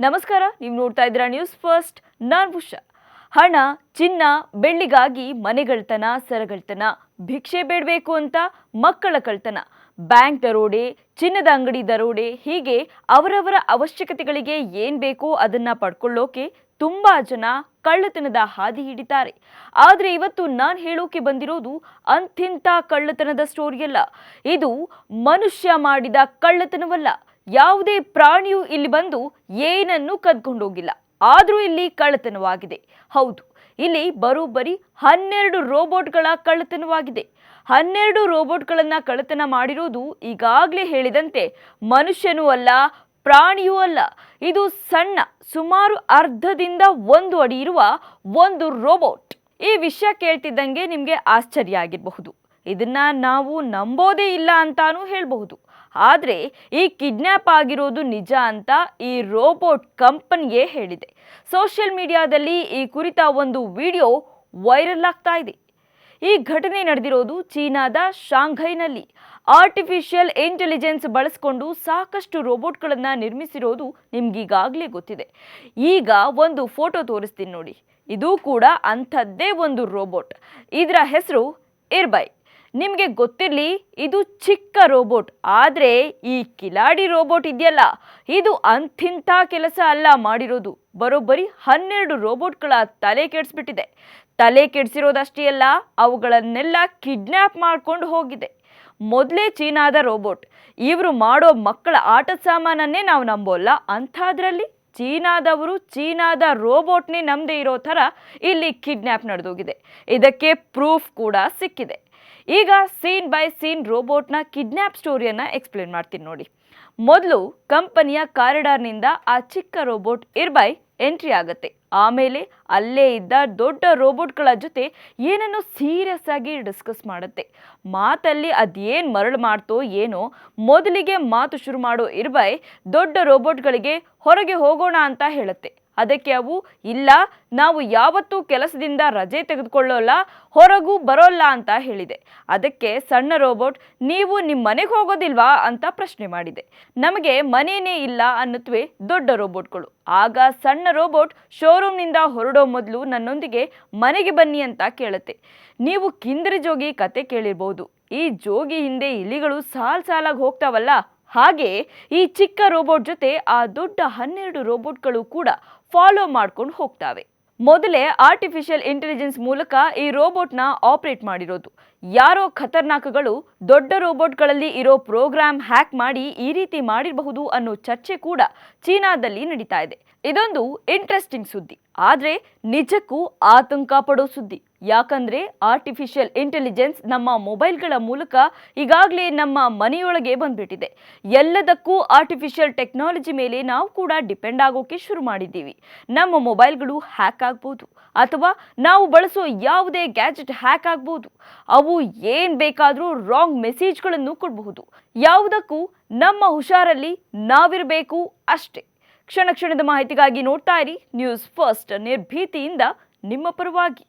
ನಮಸ್ಕಾರ, ನೀವು ನೋಡ್ತಾ ಇದ್ದೀರಾ ನ್ಯೂಸ್ ಫಸ್ಟ್. ನಾನು ಉಷಾ. ಹಣ, ಚಿನ್ನ, ಬೆಳ್ಳಿಗಾಗಿ ಮನೆಗಳ್ತನ, ಸರಗಳ್ತನ, ಭಿಕ್ಷೆ ಬೇಡಬೇಕು ಅಂತ ಮಕ್ಕಳ ಕಳ್ತನ, ಬ್ಯಾಂಕ್ ದರೋಡೆ, ಚಿನ್ನದ ಅಂಗಡಿ ದರೋಡೆ, ಹೀಗೆ ಅವರವರ ಅವಶ್ಯಕತೆಗಳಿಗೆ ಏನ್ ಬೇಕೋ ಅದನ್ನ ಪಡ್ಕೊಳ್ಳೋಕೆ ತುಂಬಾ ಜನ ಕಳ್ಳತನದ ಹಾದಿ ಹಿಡಿತಾರೆ. ಆದ್ರೆ ಇವತ್ತು ನಾನು ಹೇಳೋಕೆ ಬಂದಿರೋದು ಅಂಥಿಂಥ ಕಳ್ಳತನದ ಸ್ಟೋರಿಯಲ್ಲ. ಇದು ಮನುಷ್ಯ ಮಾಡಿದ ಕಳ್ಳತನವಲ್ಲ. ಯಾವುದೇ ಪ್ರಾಣಿಯು ಇಲ್ಲಿ ಬಂದು ಏನನ್ನು ಕದ್ಕೊಂಡೋಗಿಲ್ಲ. ಆದ್ರೂ ಇಲ್ಲಿ ಕಳ್ಳತನವಾಗಿದೆ. ಹೌದು, ಇಲ್ಲಿ ಬರೋಬ್ಬರಿ 12 ರೋಬೋಟ್ಗಳ ಕಳ್ಳತನವಾಗಿದೆ. 12 ರೋಬೋಟ್ಗಳನ್ನ ಕಳ್ಳತನ ಮಾಡಿರೋದು ಈಗಾಗಲೇ ಹೇಳಿದಂತೆ ಮನುಷ್ಯನೂ ಅಲ್ಲ, ಪ್ರಾಣಿಯೂ ಅಲ್ಲ. ಇದು ಸಣ್ಣ, ಸುಮಾರು ಅರ್ಧದಿಂದ 1 ಅಡಿ ಇರುವ ಒಂದು ರೋಬೋಟ್. ಈ ವಿಷಯ ಕೇಳ್ತಿದ್ದಂಗೆ ನಿಮಗೆ ಆಶ್ಚರ್ಯ ಆಗಿರಬಹುದು. ಇದನ್ನ ನಾವು ನಂಬೋದೇ ಇಲ್ಲ ಅಂತಾನೂ ಹೇಳಬಹುದು. ಆದರೆ ಈ ಕಿಡ್ನ್ಯಾಪ್ ಆಗಿರೋದು ನಿಜ ಅಂತ ಈ ರೋಬೋಟ್ ಕಂಪನಿಯೇ ಹೇಳಿದೆ. ಸೋಷಿಯಲ್ ಮೀಡಿಯಾದಲ್ಲಿ ಈ ಕುರಿತ ಒಂದು ವಿಡಿಯೋ ವೈರಲ್ ಆಗ್ತಾ ಇದೆ. ಈ ಘಟನೆ ನಡೆದಿರೋದು ಚೀನಾದ ಶಾಂಘೈನಲ್ಲಿ. ಆರ್ಟಿಫಿಷಿಯಲ್ ಇಂಟೆಲಿಜೆನ್ಸ್ ಬಳಸಿಕೊಂಡು ಸಾಕಷ್ಟು ರೋಬೋಟ್ಗಳನ್ನು ನಿರ್ಮಿಸಿರೋದು ನಿಮ್ಗೀಗಾಗಲೇ ಗೊತ್ತಿದೆ. ಈಗ ಒಂದು ಫೋಟೋ ತೋರಿಸ್ತೀನಿ ನೋಡಿ. ಇದು ಕೂಡ ಅಂಥದ್ದೇ ಒಂದು ರೋಬೋಟ್. ಇದರ ಹೆಸರು ಇರ್ಬೈ. ನಿಮಗೆ ಗೊತ್ತಿರಲಿ, ಇದು ಚಿಕ್ಕ ರೋಬೋಟ್. ಆದರೆ ಈ ಕಿಲಾಡಿ ರೋಬೋಟ್ ಇದೆಯಲ್ಲ, ಇದು ಅಂಥಿಂಥ ಕೆಲಸ ಅಲ್ಲ ಮಾಡಿರೋದು. ಬರೋಬ್ಬರಿ 12 ರೋಬೋಟ್ಗಳ ತಲೆ ಕೆಡಿಸ್ಬಿಟ್ಟಿದೆ. ತಲೆ ಕೆಡಿಸಿರೋದಷ್ಟೇ ಅಲ್ಲ, ಅವುಗಳನ್ನೆಲ್ಲ ಕಿಡ್ನ್ಯಾಪ್ ಮಾಡ್ಕೊಂಡು ಹೋಗಿದೆ. ಮೊದಲೇ ಚೀನಾದ ರೋಬೋಟ್. ಇವರು ಮಾಡೋ ಮಕ್ಕಳ ಆಟದ ಸಾಮಾನನ್ನೇ ನಾವು ನಂಬೋಲ್ಲ. ಅಂಥದ್ರಲ್ಲಿ ಚೀನಾದವರು ಚೀನಾದ ರೋಬೋಟ್ನೇ ನಂಬದೇ ಇರೋ ಥರ ಇಲ್ಲಿ ಕಿಡ್ನ್ಯಾಪ್ ನಡೆದೋಗಿದೆ. ಇದಕ್ಕೆ ಪ್ರೂಫ್ ಕೂಡ ಸಿಕ್ಕಿದೆ. ಈಗ ಸೀನ್ ಬೈ ಸೀನ್ ರೋಬೋಟ್ನ ಕಿಡ್ನ್ಯಾಪ್ ಸ್ಟೋರಿಯನ್ನು ಎಕ್ಸ್ಪ್ಲೇನ್ ಮಾಡ್ತೀನಿ ನೋಡಿ. ಮೊದಲು ಕಂಪನಿಯ ಕಾರಿಡಾರ್ನಿಂದ ಆ ಚಿಕ್ಕ ರೋಬೋಟ್ ಇರ್ಬೈ ಎಂಟ್ರಿ ಆಗುತ್ತೆ. ಆಮೇಲೆ ಅಲ್ಲೇ ಇದ್ದ ದೊಡ್ಡ ರೋಬೋಟ್ಗಳ ಜೊತೆ ಏನನ್ನು ಸೀರಿಯಸ್ ಆಗಿ ಡಿಸ್ಕಸ್ ಮಾಡುತ್ತೆ. ಮಾತಲ್ಲಿ ಅದೇನು ಮರಳು ಮಾಡ್ತೋ ಏನೋ, ಮೊದಲಿಗೆ ಮಾತು ಶುರು ಮಾಡೋ ಇರ್ಬೈ ದೊಡ್ಡ ರೋಬೋಟ್ಗಳಿಗೆ ಹೊರಗೆ ಹೋಗೋಣ ಅಂತ ಹೇಳುತ್ತೆ. ಅದಕ್ಕೆ ಅವು, ಇಲ್ಲ, ನಾವು ಯಾವತ್ತೂ ಕೆಲಸದಿಂದ ರಜೆ ತೆಗೆದುಕೊಳ್ಳೋಲ್ಲ, ಹೊರಗೂ ಬರೋಲ್ಲ ಅಂತ ಹೇಳಿದೆ. ಅದಕ್ಕೆ ಸಣ್ಣ ರೋಬೋಟ್, ನೀವು ನಿಮ್ಮ ಮನೆಗೆ ಹೋಗೋದಿಲ್ವಾ ಅಂತ ಪ್ರಶ್ನೆ ಮಾಡಿದೆ. ನಮಗೆ ಮನೆಯೇ ಇಲ್ಲ ಅನ್ನುತ್ತವೆ ದೊಡ್ಡ ರೋಬೋಟ್ಗಳು. ಆಗ ಸಣ್ಣ ರೋಬೋಟ್ ಶೋರೂಮ್ನಿಂದ ಹೊರಡೋ ಮೊದಲು ನನ್ನೊಂದಿಗೆ ಮನೆಗೆ ಬನ್ನಿ ಅಂತ ಕೇಳುತ್ತೆ. ನೀವು ಕಿಂದರಿ ಜೋಗಿ ಕತೆ ಕೇಳಿರ್ಬೋದು. ಈ ಜೋಗಿ ಹಿಂದೆ ಇಲಿಗಳು ಸಾಲಾಗಿ ಹೋಗ್ತಾವಲ್ಲ, ಹಾಗೆ ಈ ಚಿಕ್ಕ ರೋಬೋಟ್ ಜೊತೆ ಆ ದೊಡ್ಡ 12 ರೋಬೋಟ್ಗಳು ಕೂಡ ಫಾಲೋ ಮಾಡ್ಕೊಂಡು ಹೋಗ್ತಾವೆ. ಮೊದಲೇ ಆರ್ಟಿಫಿಷಿಯಲ್ ಇಂಟೆಲಿಜೆನ್ಸ್ ಮೂಲಕ ಈ ರೋಬೋಟ್ನ ಆಪರೇಟ್ ಮಾಡಿರೋದು. ಯಾರೋ ಖತರ್ನಾಕ್ಗಳು ದೊಡ್ಡ ರೋಬೋಟ್ಗಳಲ್ಲಿ ಇರೋ ಪ್ರೋಗ್ರಾಮ್ ಹ್ಯಾಕ್ ಮಾಡಿ ಈ ರೀತಿ ಮಾಡಿರಬಹುದು ಅನ್ನೋ ಚರ್ಚೆ ಕೂಡ ಚೀನಾದಲ್ಲಿ ನಡೀತಾ ಇದೆ. ಇದೊಂದು ಇಂಟ್ರೆಸ್ಟಿಂಗ್ ಸುದ್ದಿ, ಆದರೆ ನಿಜಕ್ಕೂ ಆತಂಕ ಪಡೋ ಸುದ್ದಿ. ಯಾಕಂದ್ರೆ ಆರ್ಟಿಫಿಷಿಯಲ್ ಇಂಟೆಲಿಜೆನ್ಸ್ ನಮ್ಮ ಮೊಬೈಲ್ಗಳ ಮೂಲಕ ಈಗಾಗಲೇ ನಮ್ಮ ಮನೆಯೊಳಗೆ ಬಂದ್ಬಿಟ್ಟಿದೆ. ಎಲ್ಲದಕ್ಕೂ ಆರ್ಟಿಫಿಷಿಯಲ್ ಟೆಕ್ನಾಲಜಿ ಮೇಲೆ ನಾವು ಕೂಡ ಡಿಪೆಂಡ್ ಆಗೋಕೆ ಶುರು ಮಾಡಿದ್ದೀವಿ. ನಮ್ಮ ಮೊಬೈಲ್ಗಳು ಹ್ಯಾಕ್ ಆಗ್ಬೋದು, ಅಥವಾ ನಾವು ಬಳಸೋ ಯಾವುದೇ ಗ್ಯಾಜೆಟ್ ಹ್ಯಾಕ್ ಆಗ್ಬೋದು. ಅವು ಏನ್ ಬೇಕಾದರೂ ರಾಂಗ್ ಮೆಸೇಜ್ಗಳನ್ನು ಕೊಡಬಹುದು. ಯಾವುದಕ್ಕೂ ನಮ್ಮ ಹುಷಾರಲ್ಲಿ ನಾವಿರಬೇಕು ಅಷ್ಟೇ. ಕ್ಷಣ ಕ್ಷಣದ ಮಾಹಿತಿಗಾಗಿ ನೋಡ್ತಾ ಇರಿ ನ್ಯೂಸ್ ಫಸ್ಟ್. ನಿರ್ಭೀತಿಯಿಂದ ನಿಮ್ಮ ಪರವಾಗಿ.